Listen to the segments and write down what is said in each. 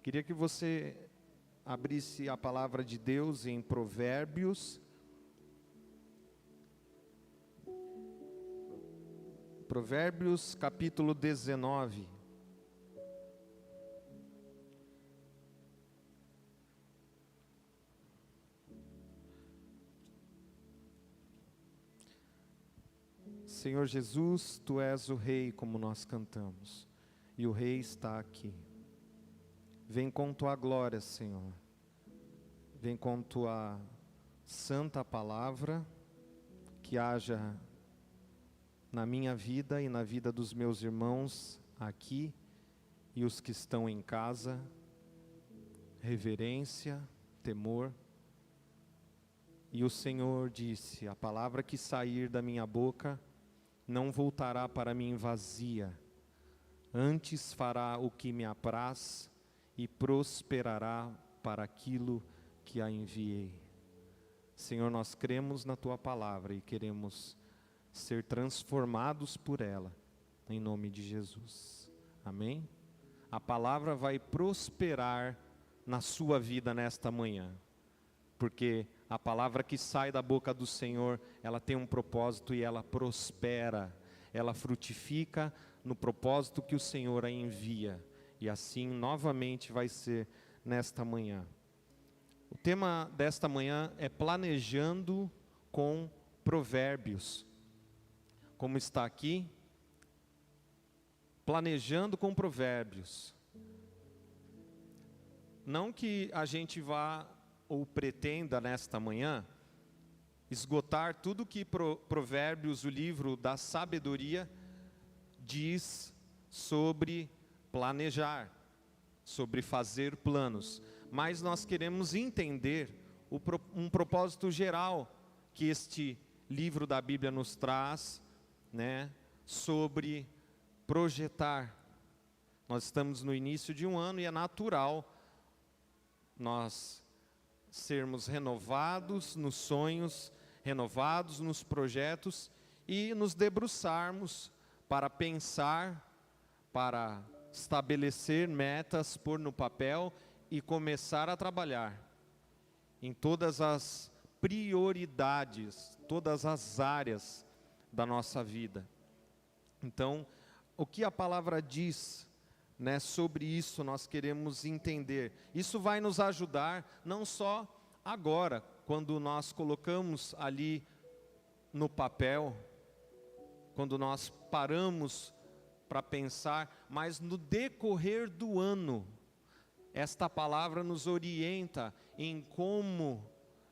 Queria que você abrisse a palavra de Deus em Provérbios. Provérbios capítulo 19. Senhor Jesus, Tu és o Rei, como nós cantamos, e o Rei está aqui. Vem com Tua glória, Senhor. Vem com Tua santa palavra, que haja na minha vida e na vida dos meus irmãos aqui e os que estão em casa, reverência, temor. E o Senhor disse: a palavra que sair da minha boca não voltará para mim vazia, antes fará o que me apraz e prosperará para aquilo que a enviei. Senhor, nós cremos na Tua palavra e queremos ser transformados por ela, em nome de Jesus. Amém? A palavra vai prosperar na sua vida nesta manhã, porque a palavra que sai da boca do Senhor, ela tem um propósito e ela prospera, ela frutifica no propósito que o Senhor a envia. E assim novamente vai ser nesta manhã. O tema desta manhã é planejando com provérbios. Como está aqui, planejando com provérbios. Não que a gente vá ou pretenda nesta manhã esgotar tudo que Provérbios, o livro da sabedoria, diz sobre planejar, sobre fazer planos, mas nós queremos entender um propósito geral que este livro da Bíblia nos traz, sobre projetar. Nós estamos no início de um ano e é natural nós sermos renovados nos sonhos, renovados nos projetos e nos debruçarmos para pensar, para estabelecer metas, pôr no papel e começar a trabalhar em todas as prioridades, todas as áreas da nossa vida. Então, o que a palavra diz, sobre isso nós queremos entender. Isso vai nos ajudar não só agora, quando nós colocamos ali no papel, quando nós paramos para pensar, mas no decorrer do ano. Esta palavra nos orienta em como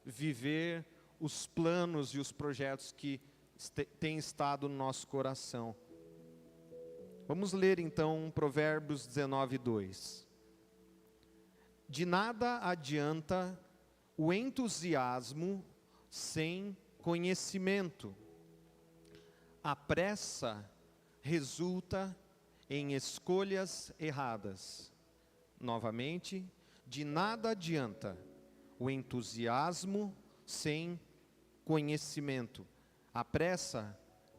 viver os planos e os projetos que têm estado no nosso coração. Vamos ler então Provérbios 19, 2. De nada adianta o entusiasmo sem conhecimento. A pressa resulta em escolhas erradas. Novamente, de nada adianta o entusiasmo sem conhecimento. A pressa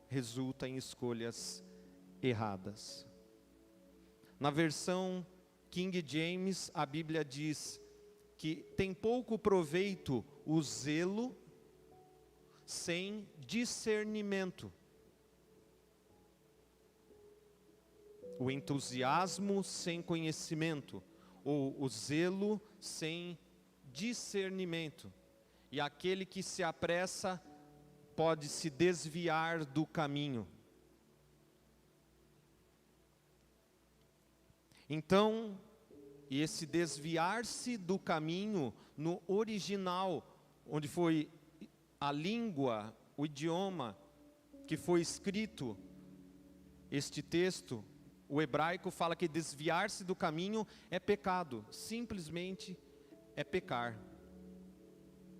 resulta em escolhas erradas. Na versão King James, a Bíblia diz que tem pouco proveito o zelo sem discernimento. O entusiasmo sem conhecimento, ou o zelo sem discernimento. E aquele que se apressa pode se desviar do caminho. Então, esse desviar-se do caminho, no original, onde foi a língua, o idioma que foi escrito este texto, o hebraico fala que desviar-se do caminho é pecado, simplesmente é pecar.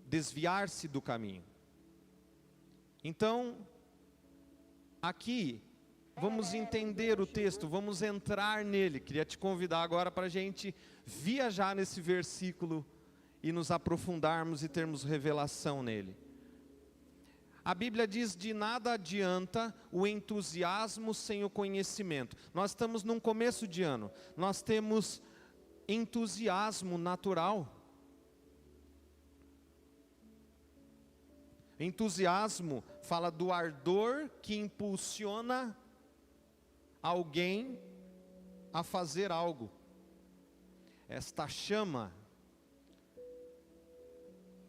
Desviar-se do caminho. Então, aqui, vamos entender o texto, vamos entrar nele. Queria te convidar agora para a gente viajar nesse versículo e nos aprofundarmos e termos revelação nele. A Bíblia diz: de nada adianta o entusiasmo sem o conhecimento. Nós estamos num começo de ano, nós temos entusiasmo natural. Entusiasmo fala do ardor que impulsiona alguém a fazer algo. Esta chama,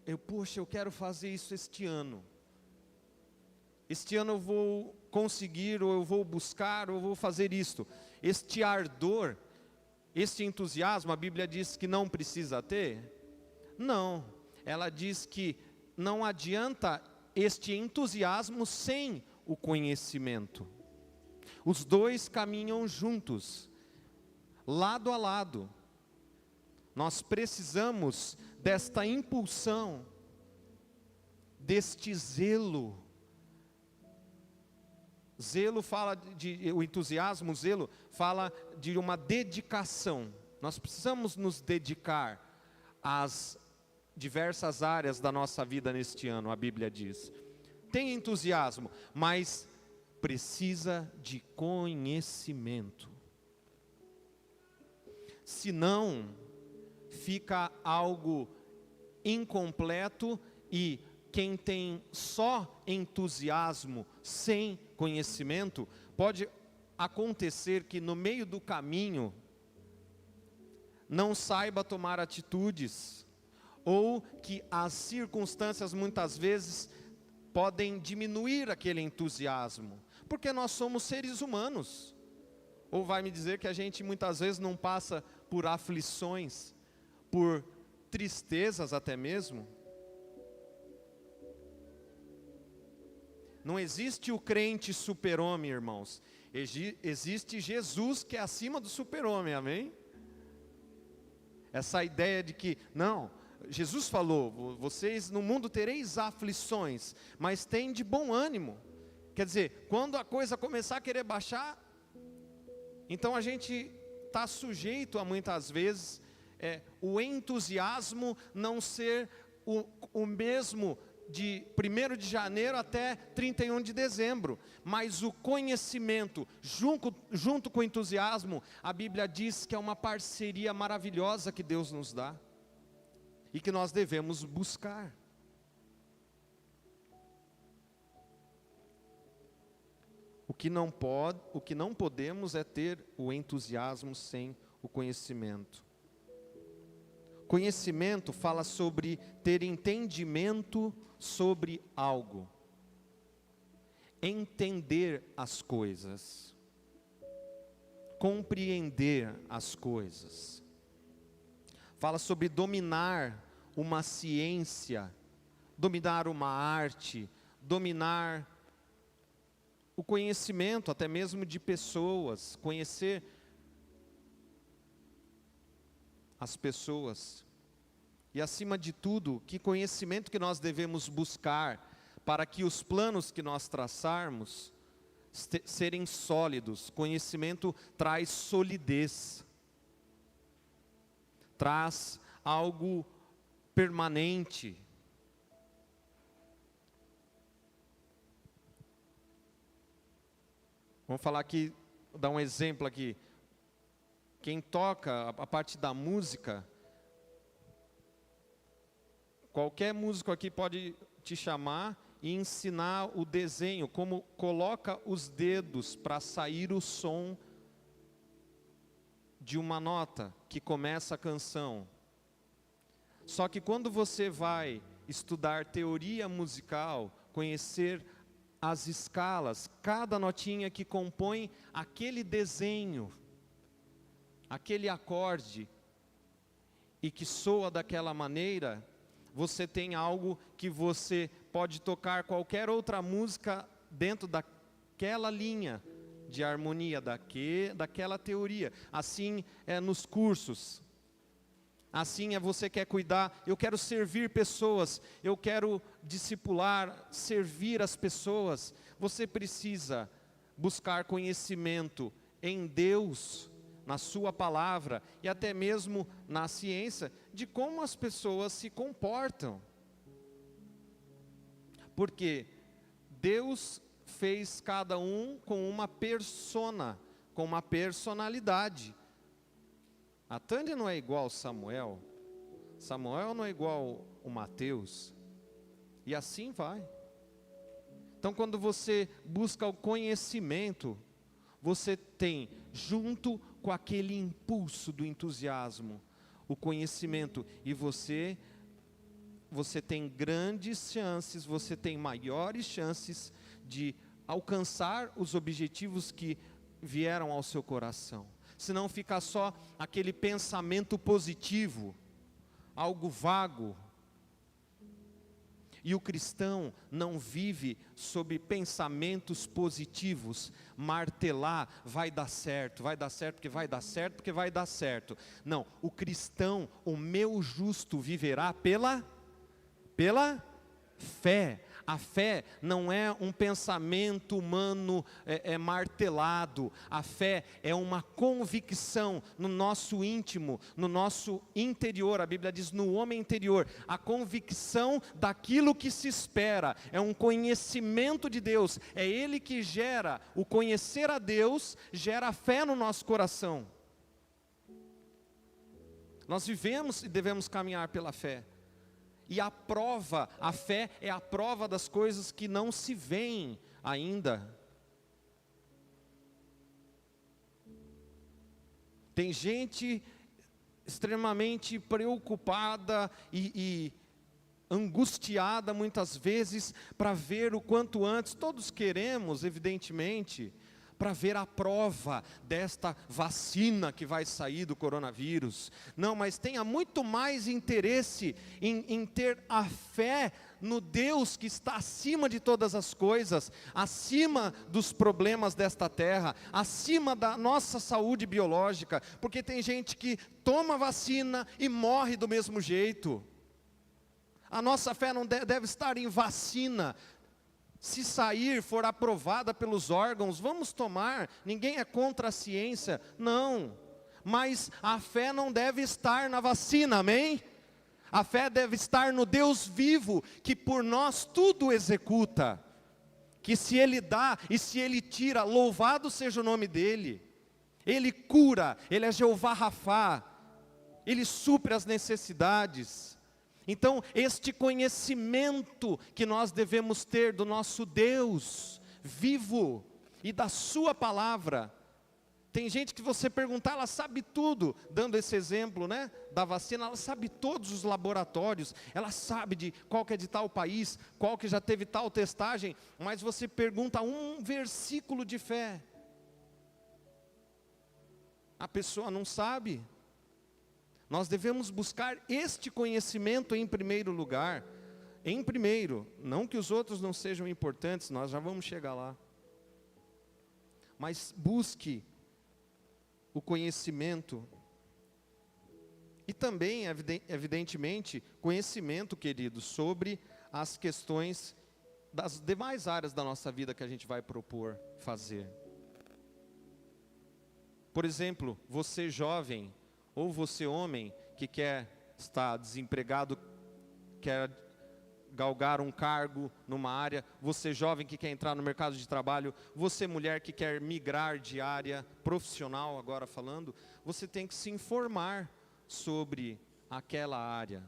eu quero fazer isso este ano. Este ano eu vou conseguir, ou eu vou buscar, ou eu vou fazer isto. Este ardor, este entusiasmo, a Bíblia diz que não precisa ter? Não, ela diz que não adianta este entusiasmo sem o conhecimento. Os dois caminham juntos, lado a lado. Nós precisamos desta impulsão, deste zelo. Zelo fala o entusiasmo, o zelo fala de uma dedicação. Nós precisamos nos dedicar às diversas áreas da nossa vida neste ano, a Bíblia diz. Tem entusiasmo, mas precisa de conhecimento. Senão, fica algo incompleto, e quem tem só entusiasmo sem conhecimento, pode acontecer que no meio do caminho não saiba tomar atitudes, ou que as circunstâncias muitas vezes podem diminuir aquele entusiasmo, porque nós somos seres humanos. Ou vai me dizer que a gente muitas vezes não passa por aflições, por tristezas até mesmo? Não existe o crente super-homem, irmãos. Existe Jesus, que é acima do super-homem, amém? Essa ideia de que, não, Jesus falou, vocês no mundo tereis aflições, mas tem de bom ânimo. Quer dizer, quando a coisa começar a querer baixar, então a gente está sujeito a muitas vezes, o entusiasmo não ser o mesmo de 1º de janeiro até 31 de dezembro, mas o conhecimento, junto com o entusiasmo, a Bíblia diz que é uma parceria maravilhosa que Deus nos dá, e que nós devemos buscar. O que não podemos é ter o entusiasmo sem o conhecimento. Conhecimento fala sobre ter entendimento sobre algo, entender as coisas, compreender as coisas. Fala sobre dominar uma ciência, dominar uma arte, dominar o conhecimento até mesmo de pessoas, conhecer as pessoas. E acima de tudo, que conhecimento que nós devemos buscar para que os planos que nós traçarmos serem sólidos. Conhecimento traz solidez, traz algo permanente. Vamos falar aqui, dar um exemplo aqui. Quem toca a parte da música, qualquer músico aqui pode te chamar e ensinar o desenho, como coloca os dedos para sair o som de uma nota que começa a canção. Só que quando você vai estudar teoria musical, conhecer as escalas, cada notinha que compõe aquele desenho, aquele acorde, e que soa daquela maneira, você tem algo que você pode tocar qualquer outra música dentro daquela linha de harmonia, daquela teoria. Assim é nos cursos. Assim é você quer cuidar, eu quero servir pessoas, eu quero discipular, servir as pessoas. Você precisa buscar conhecimento em Deus, na sua palavra e até mesmo na ciência, de como as pessoas se comportam. Porque Deus fez cada um com uma persona, com uma personalidade. A Tânia não é igual ao Samuel. Samuel não é igual o Mateus. E assim vai. Então, quando você busca o conhecimento, você tem, junto com aquele impulso do entusiasmo, o conhecimento, e você tem grandes chances, você tem maiores chances de alcançar os objetivos que vieram ao seu coração. Se não fica só aquele pensamento positivo, algo vago. E o cristão não vive sob pensamentos positivos, martelar, vai dar certo porque vai dar certo, porque vai dar certo. Não, o cristão, o meu justo viverá pela fé. A fé não é um pensamento humano martelado. A fé é uma convicção no nosso íntimo, no nosso interior. A Bíblia diz no homem interior. A convicção daquilo que se espera. É um conhecimento de Deus. É Ele que gera, o conhecer a Deus, gera fé no nosso coração. Nós vivemos e devemos caminhar pela fé. E a prova, a fé é a prova das coisas que não se veem ainda. Tem gente extremamente preocupada e angustiada muitas vezes para ver o quanto antes, todos queremos, evidentemente, para ver a prova desta vacina que vai sair do coronavírus. Não, mas tenha muito mais interesse em ter a fé no Deus que está acima de todas as coisas, acima dos problemas desta terra, acima da nossa saúde biológica, porque tem gente que toma vacina e morre do mesmo jeito. A nossa fé não deve estar em vacina. Se sair, for aprovada pelos órgãos, vamos tomar, ninguém é contra a ciência, não. Mas a fé não deve estar na vacina, amém? A fé deve estar no Deus vivo, que por nós tudo executa. Que se Ele dá e se Ele tira, louvado seja o nome dEle. Ele cura, Ele é Jeová Rafá, Ele supre as necessidades. Então, este conhecimento que nós devemos ter do nosso Deus vivo e da sua palavra. Tem gente que você perguntar, ela sabe tudo, dando esse exemplo, né, da vacina, ela sabe todos os laboratórios, ela sabe de qual que é de tal país, qual que já teve tal testagem, mas você pergunta um versículo de fé, a pessoa não sabe. Nós devemos buscar este conhecimento em primeiro lugar. Em primeiro, não que os outros não sejam importantes, nós já vamos chegar lá. Mas busque o conhecimento. E também, evidentemente, conhecimento, querido, sobre as questões das demais áreas da nossa vida que a gente vai propor fazer. Por exemplo, você jovem, ou você homem que quer estar desempregado, quer galgar um cargo numa área, você jovem que quer entrar no mercado de trabalho, você mulher que quer migrar de área profissional, agora falando, você tem que se informar sobre aquela área.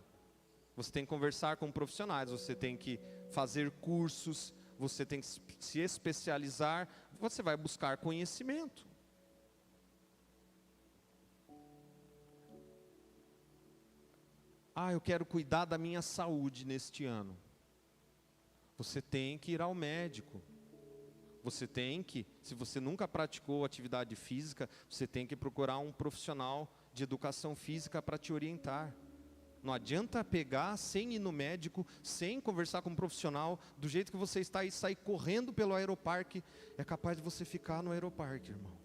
Você tem que conversar com profissionais, você tem que fazer cursos, você tem que se especializar, você vai buscar conhecimento. Eu quero cuidar da minha saúde neste ano. Você tem que ir ao médico. Você tem que, se você nunca praticou atividade física, você tem que procurar um profissional de educação física para te orientar. Não adianta pegar sem ir no médico, sem conversar com um profissional, do jeito que você está e sair correndo pelo aeroparque, é capaz de você ficar no aeroparque, irmão.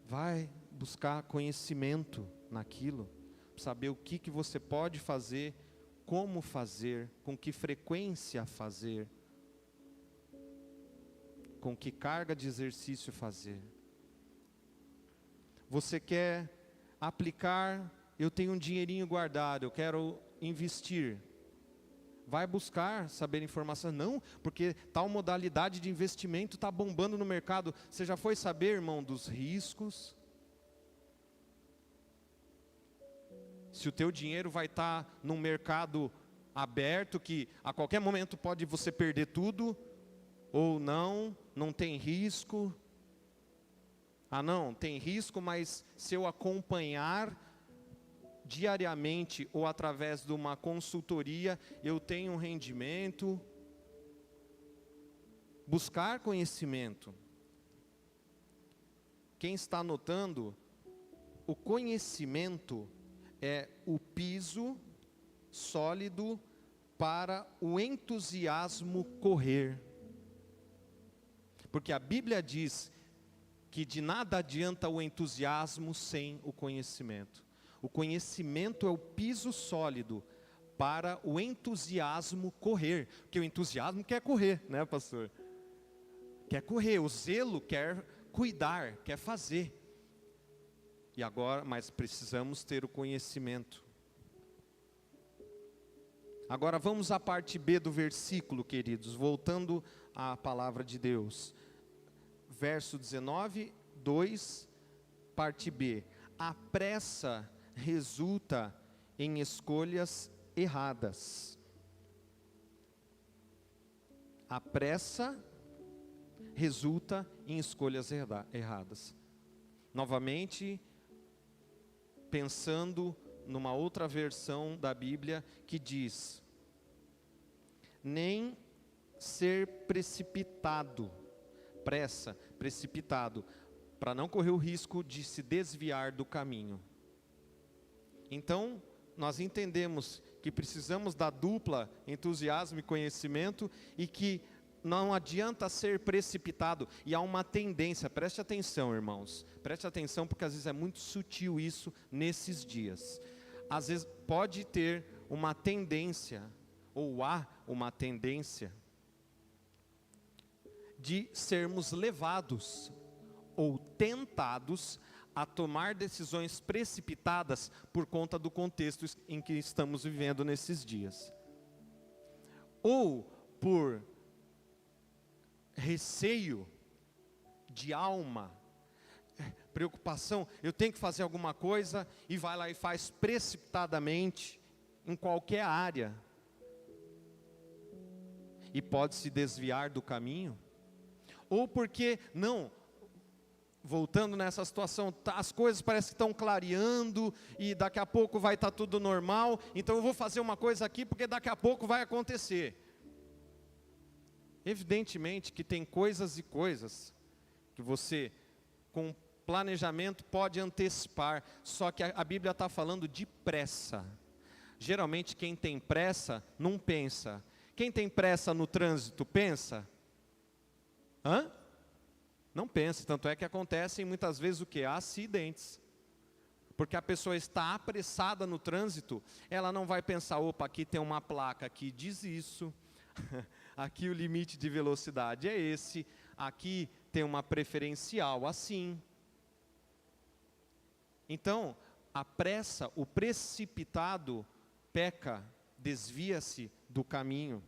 Vai buscar conhecimento naquilo, saber o que você pode fazer, como fazer, com que frequência fazer, com que carga de exercício fazer. Você quer aplicar, eu tenho um dinheirinho guardado, eu quero investir. Vai buscar saber informação. Não, porque tal modalidade de investimento está bombando no mercado. Você já foi saber, irmão, dos riscos? Se o teu dinheiro vai estar num mercado aberto, que a qualquer momento pode você perder tudo, ou não tem risco. Ah não, tem risco, mas se eu acompanhar diariamente ou através de uma consultoria, eu tenho um rendimento. Buscar conhecimento. Quem está anotando, o conhecimento é o piso sólido para o entusiasmo correr. Porque a Bíblia diz que de nada adianta o entusiasmo sem o conhecimento. O conhecimento é o piso sólido para o entusiasmo correr. Porque o entusiasmo quer correr, né, pastor? Quer correr, o zelo quer cuidar, quer fazer. E agora, mas precisamos ter o conhecimento. Agora vamos à parte B do versículo, queridos, voltando à palavra de Deus. Verso 19, 2, parte B. A pressa resulta em escolhas erradas. A pressa resulta em escolhas erradas. Novamente, pensando numa outra versão da Bíblia que diz: nem ser precipitado, pressa, precipitado, para não correr o risco de se desviar do caminho. Então, nós entendemos que precisamos da dupla entusiasmo e conhecimento, e que não adianta ser precipitado, e há uma tendência, preste atenção, irmãos, preste atenção, porque às vezes é muito sutil isso nesses dias. Às vezes pode ter uma tendência, ou há uma tendência, de sermos levados, ou tentados, a tomar decisões precipitadas, por conta do contexto em que estamos vivendo nesses dias. Ou por receio de alma, preocupação, eu tenho que fazer alguma coisa, e vai lá e faz precipitadamente, em qualquer área, e pode se desviar do caminho. Ou porque, não, voltando nessa situação, as coisas parecem que estão clareando, e daqui a pouco vai estar tudo normal, então eu vou fazer uma coisa aqui, porque daqui a pouco vai acontecer. Evidentemente que tem coisas e coisas, que você, com planejamento, pode antecipar, só que a Bíblia está falando de pressa. Geralmente quem tem pressa, não pensa. Quem tem pressa no trânsito, pensa? Hã? Não pensa, tanto é que acontecem muitas vezes o quê? Acidentes. Porque a pessoa está apressada no trânsito, ela não vai pensar, opa, aqui tem uma placa que diz isso, aqui o limite de velocidade é esse, aqui tem uma preferencial assim. Então, a pressa, o precipitado peca, desvia-se do caminho.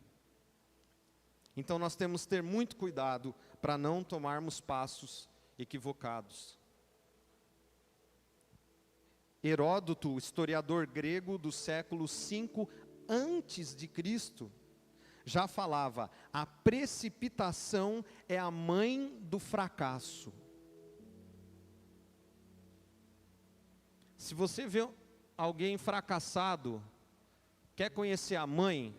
Então nós temos que ter muito cuidado para não tomarmos passos equivocados. Heródoto, historiador grego do século V antes de Cristo, já falava: a precipitação é a mãe do fracasso. Se você vê alguém fracassado, quer conhecer a mãe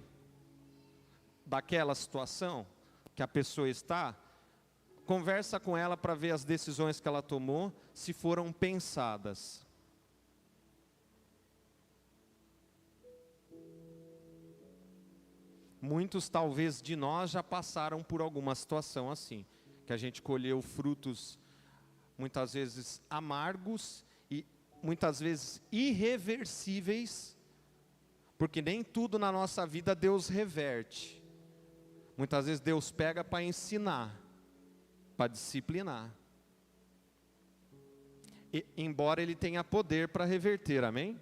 daquela situação que a pessoa está, conversa com ela para ver as decisões que ela tomou, se foram pensadas. Muitos talvez de nós já passaram por alguma situação assim, que a gente colheu frutos muitas vezes amargos e muitas vezes irreversíveis, porque nem tudo na nossa vida Deus reverte. Muitas vezes Deus pega para ensinar, para disciplinar. E, embora Ele tenha poder para reverter, amém?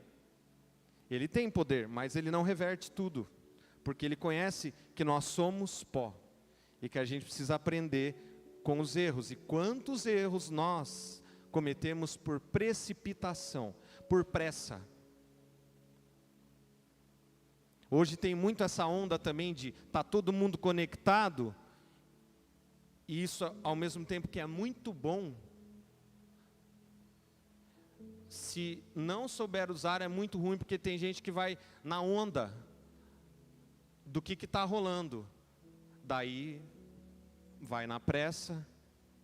Ele tem poder, mas Ele não reverte tudo. porque Ele conhece que nós somos pó e que a gente precisa aprender com os erros. E quantos erros nós cometemos por precipitação, por pressa. Hoje tem muito essa onda também de tá todo mundo conectado, e isso ao mesmo tempo que é muito bom, se não souber usar é muito ruim, porque tem gente que vai na onda do que está rolando, daí vai na pressa,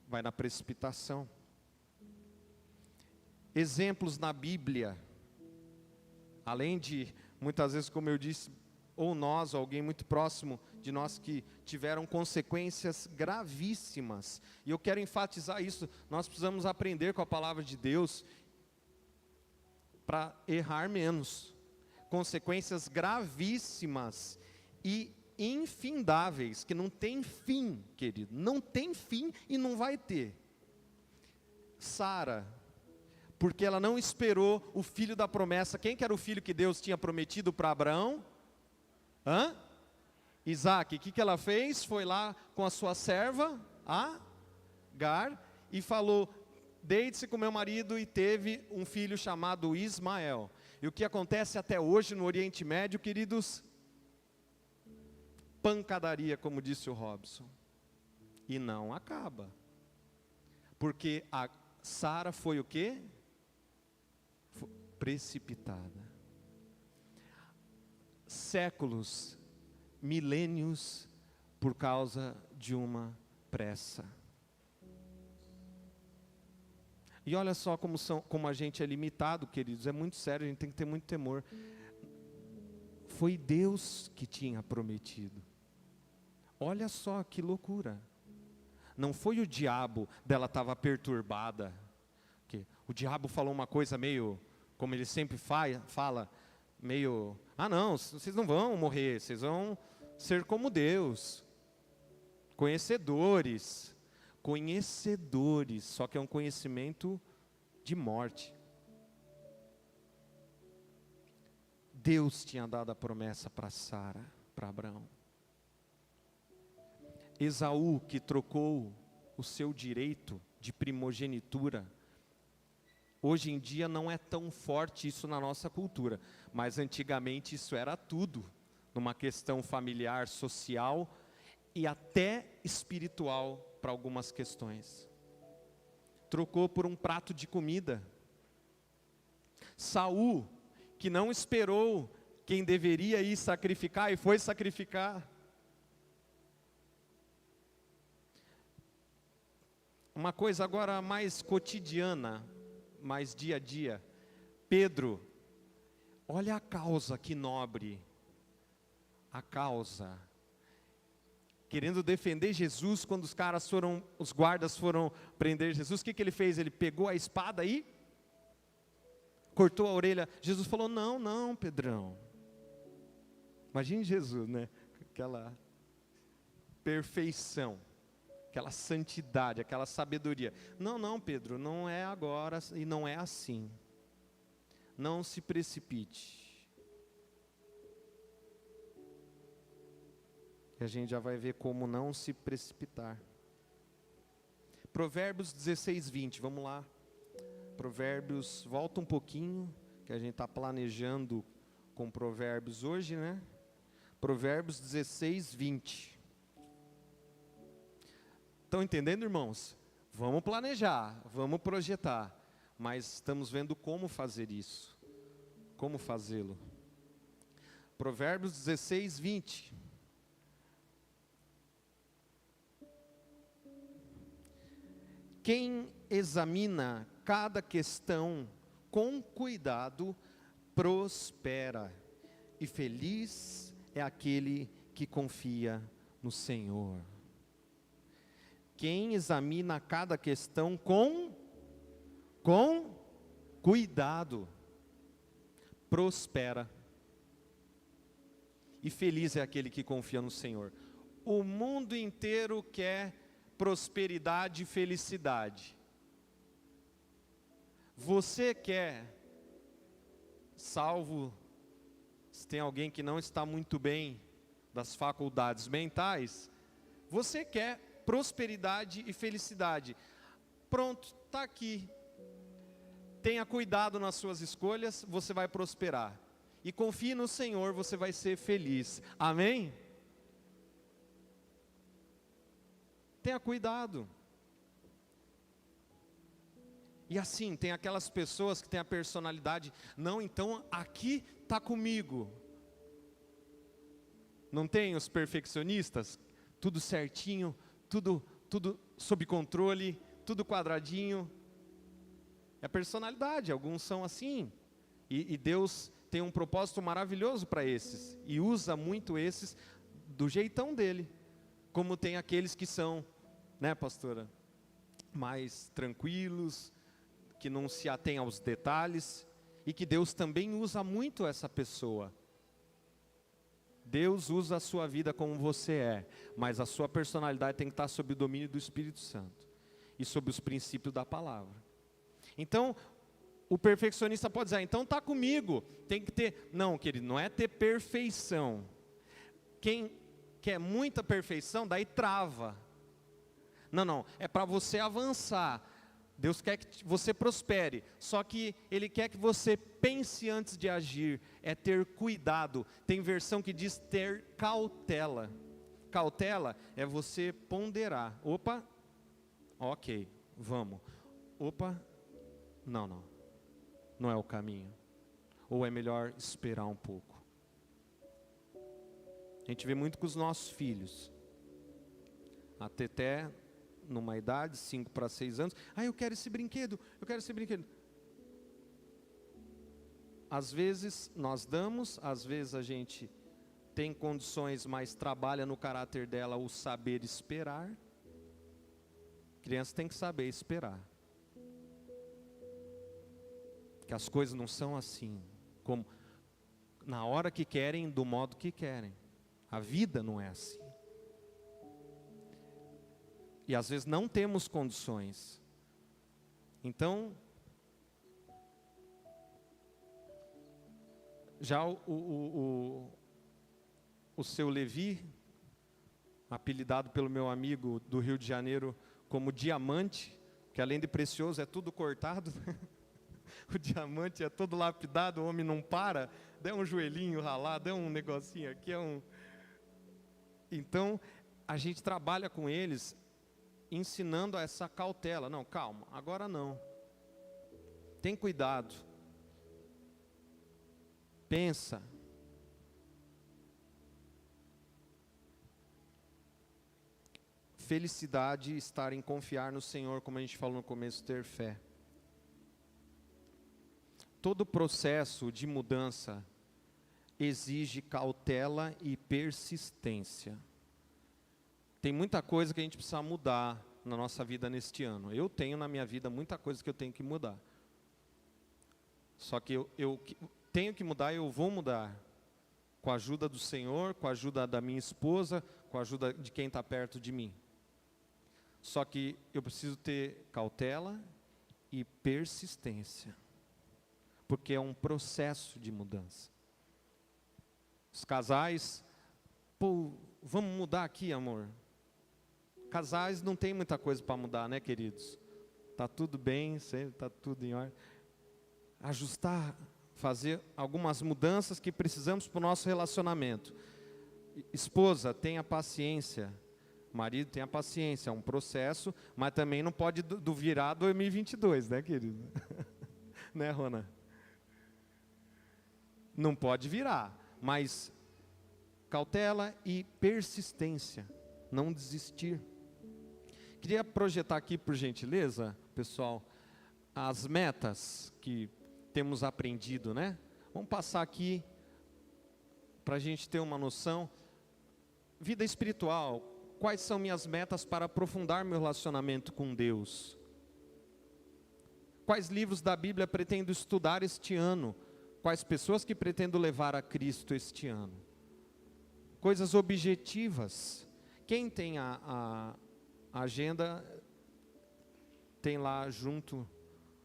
vai na precipitação. Exemplos na Bíblia, além de, muitas vezes, como eu disse, ou nós, ou alguém muito próximo de nós que tiveram consequências gravíssimas, e eu quero enfatizar isso, nós precisamos aprender com a palavra de Deus, para errar menos, consequências gravíssimas e infindáveis, que não tem fim, querido, não tem fim e não vai ter. Sara, porque ela não esperou o filho da promessa. Quem que era o filho que Deus tinha prometido para Abraão? Isaac. O que ela fez? Foi lá com a sua serva, Agar, e falou: deite-se com meu marido, e teve um filho chamado Ismael. E o que acontece até hoje no Oriente Médio, queridos? Pancadaria, como disse o Robson. E não acaba. Porque a Sara foi o quê? Precipitada. Séculos, milênios, por causa de uma pressa. E olha só como a gente é limitado, queridos, é muito sério, a gente tem que ter muito temor. Foi Deus que tinha prometido. Olha só que loucura. Não foi o diabo dela estava perturbada. Porque o diabo falou uma coisa meio, como ele sempre fala, meio, não, vocês não vão morrer, vocês vão ser como Deus. Conhecedores, só que é um conhecimento de morte. Deus tinha dado a promessa para Sara, para Abraão. Esaú, que trocou o seu direito de primogenitura, hoje em dia não é tão forte isso na nossa cultura, mas antigamente isso era tudo, numa questão familiar, social e até espiritual para algumas questões. Trocou por um prato de comida. Saul, que não esperou quem deveria ir sacrificar e foi sacrificar. Uma coisa agora mais cotidiana, mais dia a dia. Pedro, olha a causa que nobre. A causa. Querendo defender Jesus, quando os guardas foram prender Jesus, o que ele fez? Ele pegou a espada e cortou a orelha. Jesus falou: não, Pedrão. Imagine Jesus, né? Aquela perfeição, aquela santidade, aquela sabedoria. Não, Pedro, não é agora e não é assim. Não se precipite. E a gente já vai ver como não se precipitar. Provérbios 16, 20, vamos lá. Provérbios, volta um pouquinho, que a gente está planejando com Provérbios hoje, né? Provérbios 16, 20. Estão entendendo, irmãos? Vamos planejar, vamos projetar, mas estamos vendo como fazer isso, como fazê-lo. Provérbios 16, 20. Quem examina cada questão com cuidado prospera, e feliz é aquele que confia no Senhor. Quem examina cada questão com cuidado prospera, e feliz é aquele que confia no Senhor. O mundo inteiro quer prosperidade e felicidade. Você quer, salvo se tem alguém que não está muito bem, das faculdades mentais, você quer prosperidade e felicidade. Pronto, está aqui. Tenha cuidado nas suas escolhas, você vai prosperar. E confie no Senhor, você vai ser feliz. Amém? Tenha cuidado. E assim, tem aquelas pessoas que têm a personalidade, não, então aqui está comigo. Não tem os perfeccionistas? Tudo certinho, tudo sob controle, tudo quadradinho. É a personalidade, alguns são assim. E Deus tem um propósito maravilhoso para esses. E usa muito esses do jeitão dele. Como tem aqueles que são, né, pastora? Mais tranquilos, que não se atém aos detalhes. E que Deus também usa muito essa pessoa. Deus usa a sua vida como você é, mas a sua personalidade tem que estar sob o domínio do Espírito Santo e sob os princípios da palavra. Então, o perfeccionista pode dizer, então está comigo, tem que ter... Não, querido, não é ter perfeição. Quem quer muita perfeição, daí trava. Não, é para você avançar. Deus quer que você prospere, só que Ele quer que você pense antes de agir, é ter cuidado. Tem versão que diz ter cautela. Cautela é você ponderar. Opa, ok, vamos. Opa, não é o caminho. Ou é melhor esperar um pouco. A gente vê muito com os nossos filhos. A Teté, numa idade, 5 para 6 anos, eu quero esse brinquedo. Às vezes nós damos, às vezes a gente tem condições, mas trabalha no caráter dela o saber esperar. Criança tem que saber esperar. Que as coisas não são assim, como na hora que querem, do modo que querem. A vida não é assim. E às vezes não temos condições. Então, já o seu Levi, apelidado pelo meu amigo do Rio de Janeiro como diamante, que além de precioso é tudo cortado, o diamante é todo lapidado, o homem não para, dá um joelhinho ralado, dá um negocinho aqui, Então, a gente trabalha com eles, ensinando essa cautela. Não, calma, agora não. Tem cuidado. Pensa. Felicidade estar em confiar no Senhor, como a gente falou no começo, ter fé. Todo processo de mudança exige cautela e persistência. Tem muita coisa que a gente precisa mudar na nossa vida neste ano. Eu tenho na minha vida muita coisa que eu tenho que mudar. Só que eu tenho que mudar e eu vou mudar. Com a ajuda do Senhor, com a ajuda da minha esposa, com a ajuda de quem está perto de mim. Só que eu preciso ter cautela e persistência. Porque é um processo de mudança. Os casais, vamos mudar aqui, amor. Casais não tem muita coisa para mudar, né, queridos? Tá tudo bem, tá tudo em ordem. Ajustar, fazer algumas mudanças que precisamos para o nosso relacionamento. Esposa, tenha paciência. Marido, tenha paciência. É um processo, mas também não pode virar 2022, né, querido? Né, Rona? Não pode virar, mas cautela e persistência. Não desistir. Queria projetar aqui, por gentileza, pessoal, as metas que temos aprendido, né? Vamos passar aqui, para a gente ter uma noção. Vida espiritual, quais são minhas metas para aprofundar meu relacionamento com Deus? Quais livros da Bíblia pretendo estudar este ano? Quais pessoas que pretendo levar a Cristo este ano? Coisas objetivas. Quem tem a agenda, tem lá junto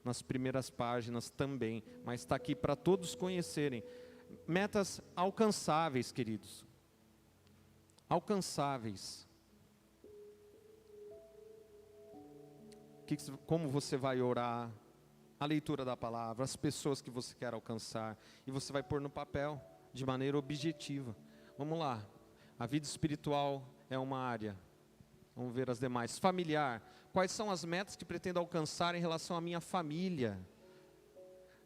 nas primeiras páginas também, mas está aqui para todos conhecerem. Metas alcançáveis, queridos. alcançáveis. Como você vai orar, a leitura da palavra, as pessoas que você quer alcançar, e você vai pôr no papel, de maneira objetiva. Vamos lá, a vida espiritual é uma área, vamos ver as demais. Familiar, quais são as metas que pretendo alcançar em relação à minha família,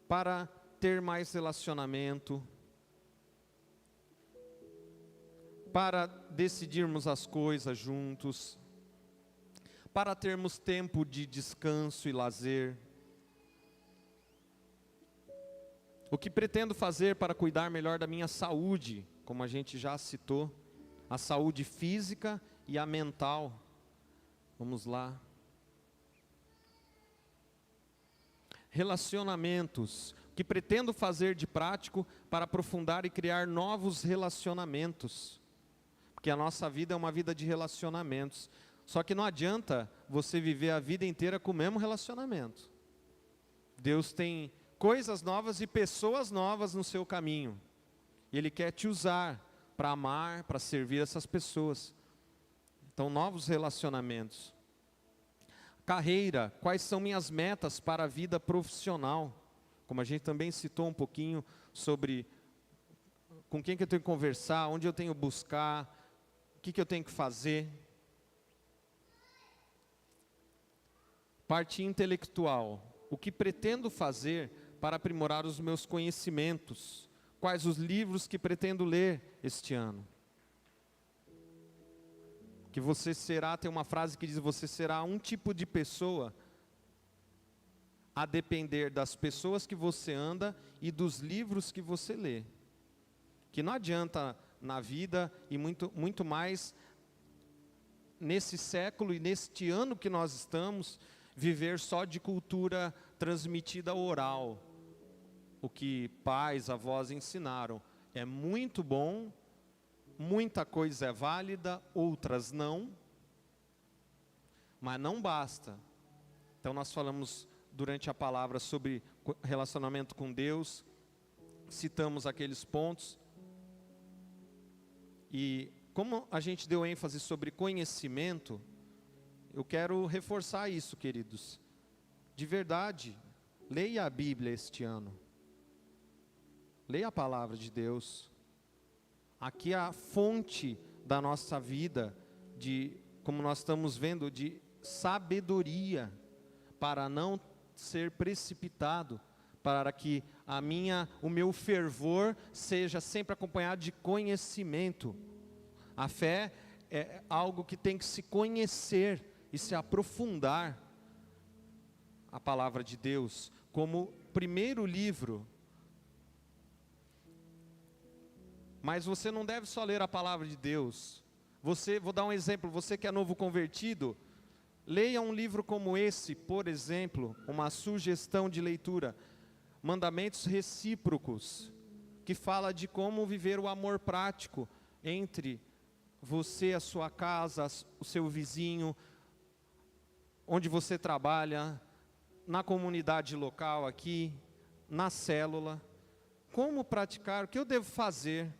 para ter mais relacionamento, para decidirmos as coisas juntos, para termos tempo de descanso e lazer. O que pretendo fazer para cuidar melhor da minha saúde, como a gente já citou, a saúde física e a mental. Vamos lá. Relacionamentos, o que pretendo fazer de prático para aprofundar e criar novos relacionamentos. Porque a nossa vida é uma vida de relacionamentos. Só que não adianta você viver a vida inteira com o mesmo relacionamento. Deus tem coisas novas e pessoas novas no seu caminho. E Ele quer te usar para amar, para servir essas pessoas. Então, novos relacionamentos. Carreira, quais são minhas metas para a vida profissional? Como a gente também citou um pouquinho sobre com quem que eu tenho que conversar, onde eu tenho que buscar, o que eu tenho que fazer. Parte intelectual, o que pretendo fazer para aprimorar os meus conhecimentos? Quais os livros que pretendo ler este ano? Que você será, tem uma frase que diz, você será um tipo de pessoa a depender das pessoas que você anda e dos livros que você lê. Que não adianta na vida e muito mais nesse século e neste ano que nós estamos, viver só de cultura transmitida oral. O que pais, avós ensinaram é muito bom, muita coisa é válida, outras não, mas não basta. Então nós falamos durante a palavra sobre relacionamento com Deus, citamos aqueles pontos, e como a gente deu ênfase sobre conhecimento, eu quero reforçar isso, queridos. De verdade, leia a Bíblia este ano. Leia a palavra de Deus. Aqui é a fonte da nossa vida, como nós estamos vendo, de sabedoria, para não ser precipitado, para que o meu fervor seja sempre acompanhado de conhecimento. A fé é algo que tem que se conhecer e se aprofundar. A palavra de Deus como primeiro livro. Mas você não deve só ler a palavra de Deus. Vou dar um exemplo, você que é novo convertido, leia um livro como esse, por exemplo, uma sugestão de leitura, Mandamentos Recíprocos, que fala de como viver o amor prático entre você, a sua casa, o seu vizinho, onde você trabalha, na comunidade local aqui, na célula. Como praticar, o que eu devo fazer,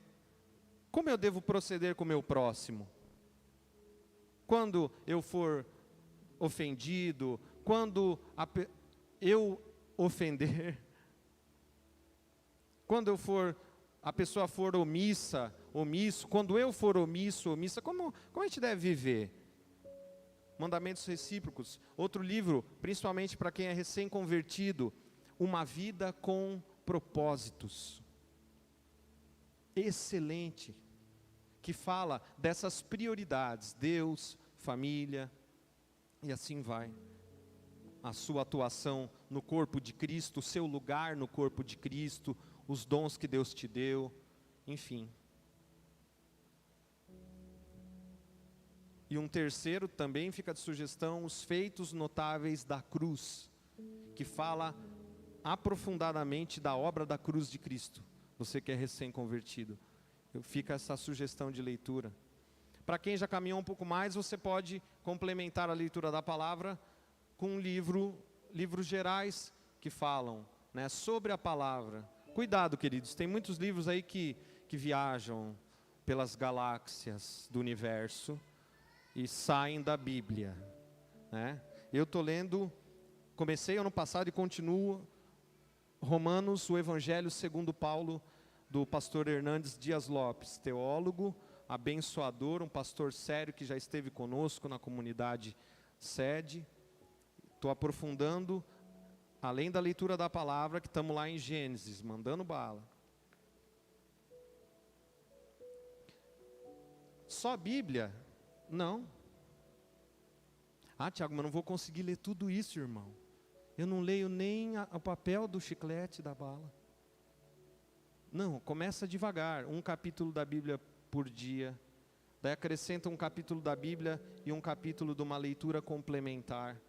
como eu devo proceder com o meu próximo. Quando eu for ofendido, quando eu ofender, quando a pessoa for omisso, quando eu for omisso, omissa, como a gente deve viver? Mandamentos Recíprocos, outro livro, principalmente para quem é recém-convertido, Uma Vida com Propósitos. Excelente, que fala dessas prioridades, Deus, família, e assim vai. A sua atuação no corpo de Cristo, o seu lugar no corpo de Cristo, os dons que Deus te deu, enfim. E um terceiro também fica de sugestão, os feitos notáveis da cruz, que fala aprofundadamente da obra da cruz de Cristo. Você que é recém-convertido, fica essa sugestão de leitura. Para quem já caminhou um pouco mais, você pode complementar a leitura da palavra com livros gerais que falam, sobre a palavra. Cuidado, queridos, tem muitos livros aí que viajam, pelas galáxias do universo e saem da Bíblia, né? Eu estou lendo, comecei ano passado e continuo Romanos, o Evangelho segundo Paulo, do pastor Hernandes Dias Lopes, teólogo, abençoador, um pastor sério que já esteve conosco na comunidade sede. Estou aprofundando, além da leitura da palavra, que estamos lá em Gênesis, mandando bala. Só a Bíblia? Não. Ah, Tiago, mas não vou conseguir ler tudo isso, irmão. Eu não leio nem o papel do chiclete da bala. Não, começa devagar, um capítulo da Bíblia por dia. Daí acrescenta um capítulo da Bíblia e um capítulo de uma leitura complementar.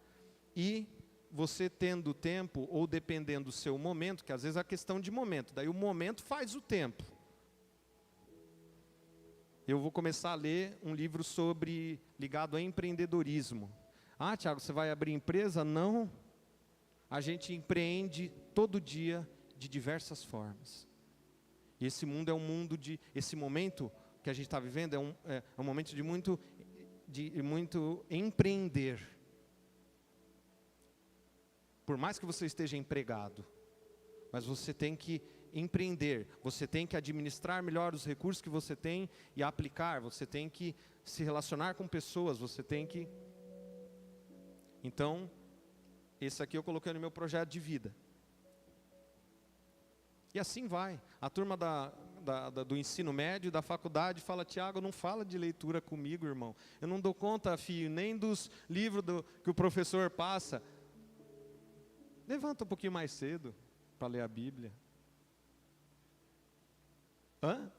E você tendo tempo, ou dependendo do seu momento, que às vezes é questão de momento, daí o momento faz o tempo. Eu vou começar a ler um livro ligado a empreendedorismo. Ah, Tiago, você vai abrir empresa? Não. A gente empreende todo dia de diversas formas. E esse mundo é um mundo esse momento que a gente está vivendo é um momento de muito empreender. Por mais que você esteja empregado, mas você tem que empreender, você tem que administrar melhor os recursos que você tem e aplicar, você tem que se relacionar com pessoas, você tem que... Então, esse aqui eu coloquei no meu projeto de vida. E assim vai. A turma do ensino médio, da faculdade, fala: Tiago, não fala de leitura comigo, irmão. Eu não dou conta, filho, nem dos livros que o professor passa. Levanta um pouquinho mais cedo para ler a Bíblia. Hã?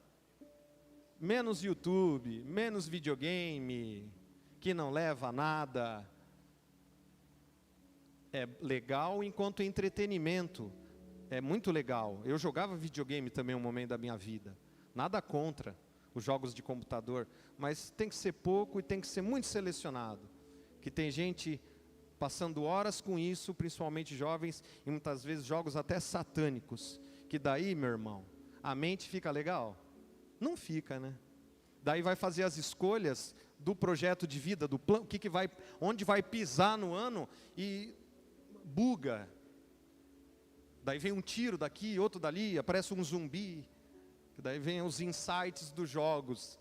Menos YouTube, menos videogame, que não leva a nada. É legal enquanto entretenimento. É muito legal. Eu jogava videogame também um momento da minha vida. Nada contra os jogos de computador, mas tem que ser pouco e tem que ser muito selecionado. Que tem gente passando horas com isso, principalmente jovens, e muitas vezes jogos até satânicos. Que daí, meu irmão, a mente fica legal? Não fica, né? Daí vai fazer as escolhas do projeto de vida, do plano, onde vai pisar no ano e buga. Daí vem um tiro daqui, outro dali, aparece um zumbi. Daí vem os insights dos jogos.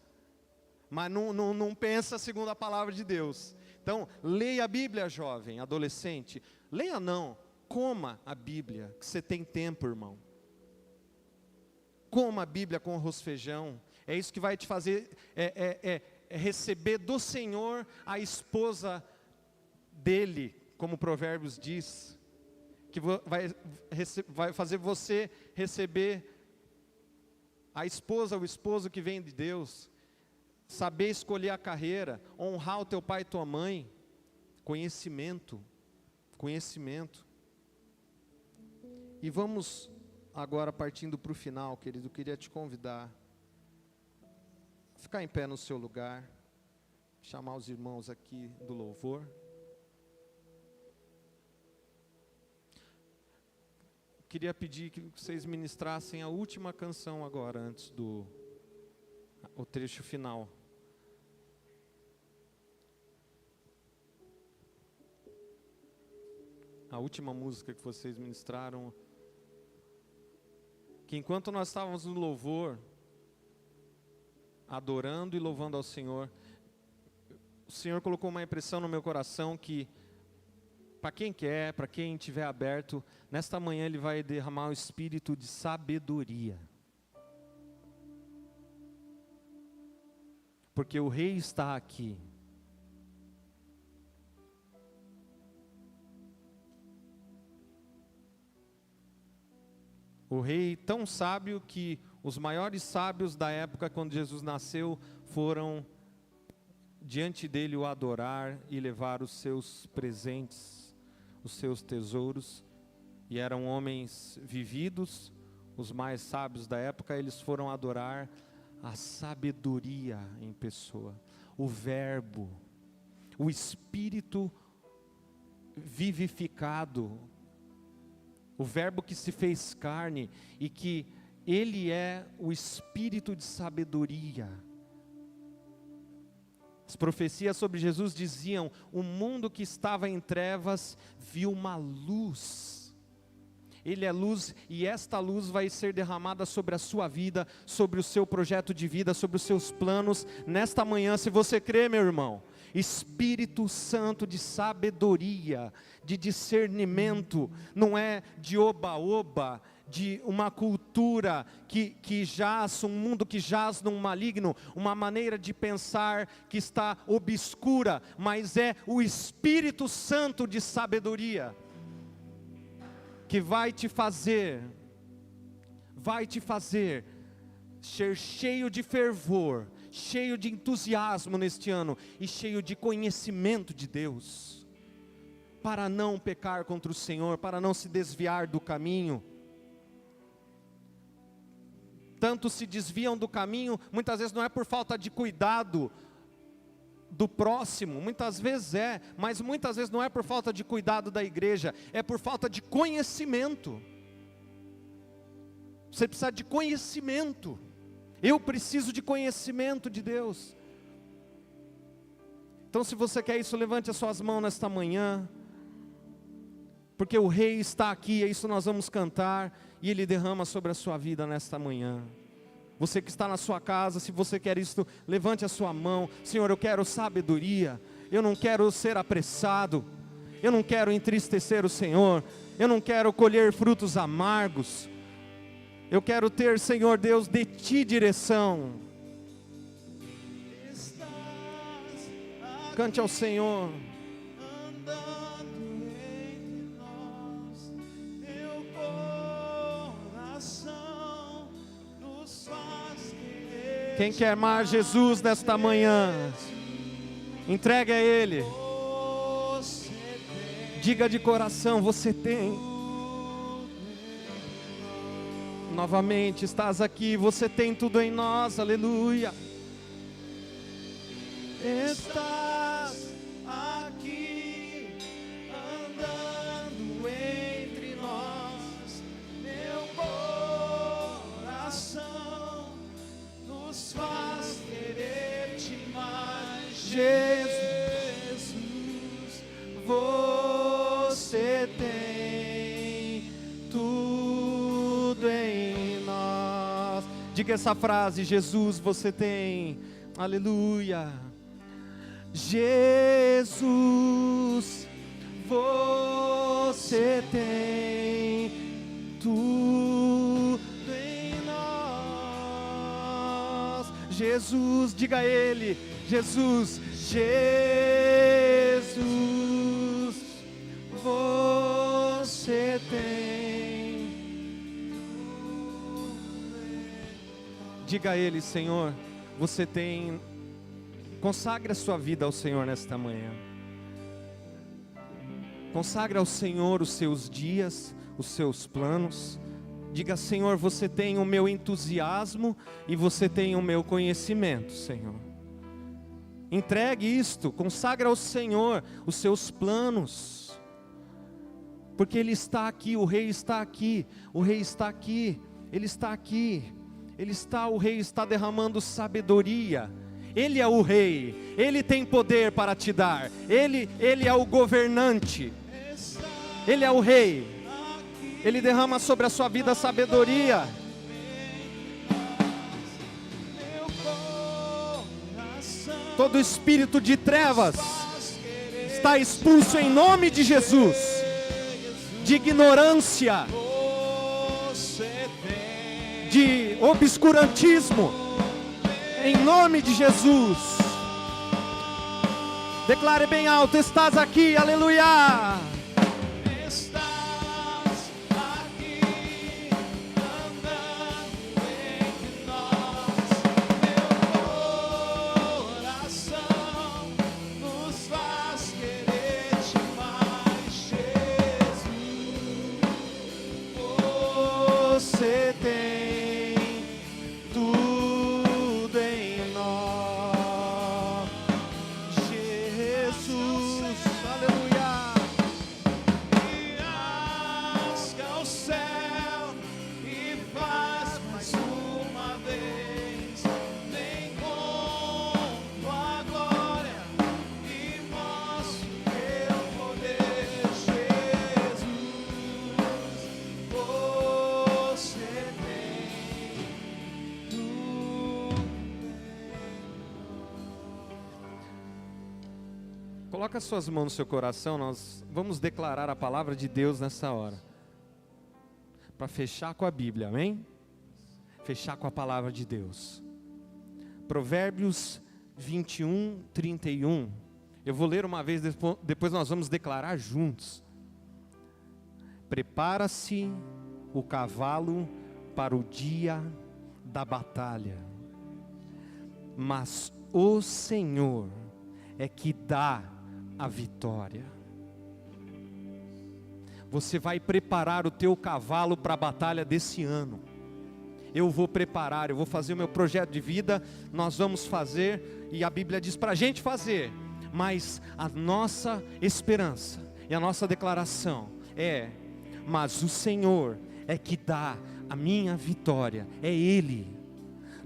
Mas não pensa segundo a palavra de Deus. Então, leia a Bíblia, jovem, adolescente. Leia não, coma a Bíblia, que você tem tempo, irmão. Coma a Bíblia com arroz e feijão. É isso que vai te fazer receber do Senhor a esposa dele, como Provérbios diz. Que vai fazer você receber a esposa, o esposo que vem de Deus. Saber escolher a carreira, honrar o teu pai e tua mãe. Conhecimento. E vamos agora partindo para o final, querido, queria te convidar a ficar em pé no seu lugar, chamar os irmãos aqui do louvor. Queria pedir que vocês ministrassem a última canção agora, antes o trecho final. A última música que vocês ministraram, que enquanto nós estávamos no louvor, adorando e louvando ao Senhor, o Senhor colocou uma impressão no meu coração que, para quem quer, para quem estiver aberto, nesta manhã Ele vai derramar o espírito de sabedoria. Porque o Rei está aqui. O Rei tão sábio que os maiores sábios da época, quando Jesus nasceu, foram diante dele o adorar e levar os seus presentes, os seus tesouros, e eram homens vividos, os mais sábios da época. Eles foram adorar a sabedoria em pessoa, o Verbo, o Espírito vivificado, o Verbo que se fez carne, e que Ele é o Espírito de sabedoria. As profecias sobre Jesus diziam: o mundo que estava em trevas viu uma luz. Ele é luz, e esta luz vai ser derramada sobre a sua vida, sobre o seu projeto de vida, sobre os seus planos. Nesta manhã, se você crê, meu irmão, Espírito Santo de sabedoria, de discernimento, não é de oba-oba, de uma cultura que jaz, um mundo que jaz num maligno, uma maneira de pensar que está obscura, mas é o Espírito Santo de sabedoria, que vai te fazer ser cheio de fervor, cheio de entusiasmo neste ano, e cheio de conhecimento de Deus, para não pecar contra o Senhor, para não se desviar do caminho. Tanto se desviam do caminho, muitas vezes não é por falta de cuidado do próximo, muitas vezes é, mas muitas vezes não é por falta de cuidado da igreja, é por falta de conhecimento. Você precisa de conhecimento, eu preciso de conhecimento de Deus. Então, se você quer isso, levante as suas mãos nesta manhã, porque o Rei está aqui, é isso nós vamos cantar, e Ele derrama sobre a sua vida nesta manhã. Você que está na sua casa, se você quer isso, levante a sua mão. Senhor, eu quero sabedoria, eu não quero ser apressado, eu não quero entristecer o Senhor, eu não quero colher frutos amargos, eu quero ter, Senhor Deus, de Ti direção. Cante ao Senhor. Quem quer amar Jesus nesta manhã, entregue a Ele. Diga de coração: você tem. Novamente, estás aqui, você tem tudo em nós, aleluia. Estás aqui, andando entre nós, meu coração nos faz querer-te mais. Jesus, você tem tudo em nós. Diga essa frase: Jesus, você tem, aleluia. Jesus, você tem tudo em nós. Jesus, diga a Ele: Jesus, Jesus, você tem. Diga a Ele: Senhor, você tem. Consagre a sua vida ao Senhor nesta manhã. Consagre ao Senhor os seus dias, os seus planos. Diga: Senhor, você tem o meu entusiasmo e você tem o meu conhecimento, Senhor. Entregue isto, consagre ao Senhor os seus planos, porque Ele está aqui, o Rei está aqui, o Rei está aqui, Ele está aqui, o Rei está derramando sabedoria. Ele é o Rei, Ele tem poder para te dar, Ele é o governante, Ele é o Rei, Ele derrama sobre a sua vida sabedoria. Todo espírito de trevas está expulso em nome de Jesus, de ignorância, de obscurantismo. Em nome de Jesus. Declare bem alto: estás aqui, aleluia. Estás aqui, andando entre nós, meu coração nos faz querer-te mais. Jesus, você tem glória. Coloca suas mãos no seu coração, nós vamos declarar a palavra de Deus nessa hora. Para fechar com a Bíblia, amém? Fechar com a palavra de Deus. Provérbios 21, 31. Eu vou ler uma vez, depois nós vamos declarar juntos. Prepara-se o cavalo para o dia da batalha, mas o Senhor é que dá a vitória. Você vai preparar o teu cavalo para a batalha desse ano. Eu vou preparar, eu vou fazer o meu projeto de vida, nós vamos fazer, e a Bíblia diz para a gente fazer, mas a nossa esperança e a nossa declaração é: mas o Senhor é que dá a minha vitória, é Ele.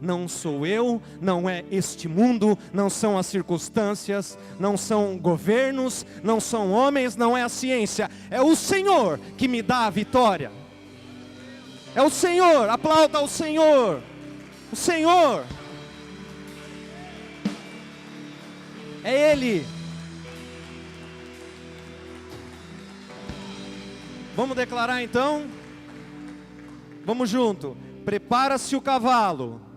Não sou eu, não é este mundo, não são as circunstâncias, não são governos, não são homens, não é a ciência. É o Senhor que me dá a vitória. É o Senhor, aplauda ao Senhor. O Senhor. É Ele. Vamos declarar então? Vamos junto. Prepara-se o cavalo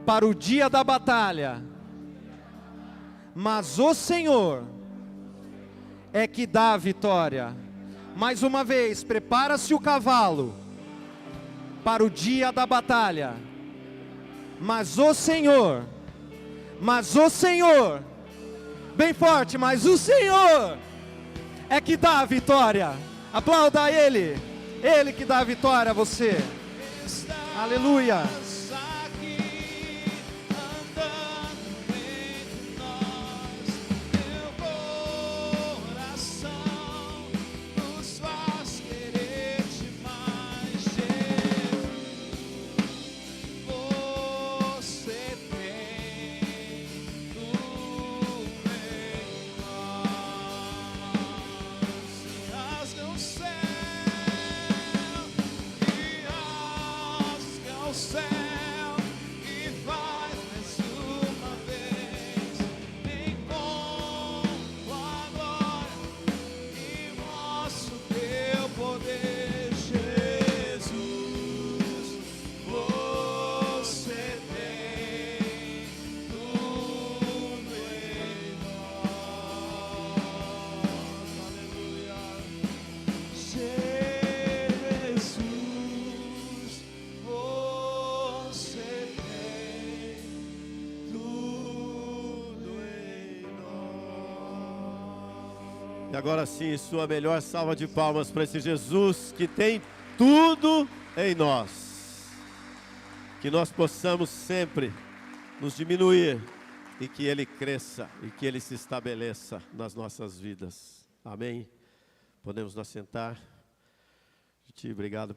para o dia da batalha, mas o Senhor é que dá a vitória. Mais uma vez, prepara-se o cavalo para o dia da batalha, mas o Senhor, bem forte, mas o Senhor é que dá a vitória. Aplauda a Ele, Ele que dá a vitória a você. Aleluia. E agora sim, sua melhor salva de palmas para esse Jesus que tem tudo em nós. Que nós possamos sempre nos diminuir e que Ele cresça e que Ele se estabeleça nas nossas vidas. Amém? Podemos nos sentar. Obrigado.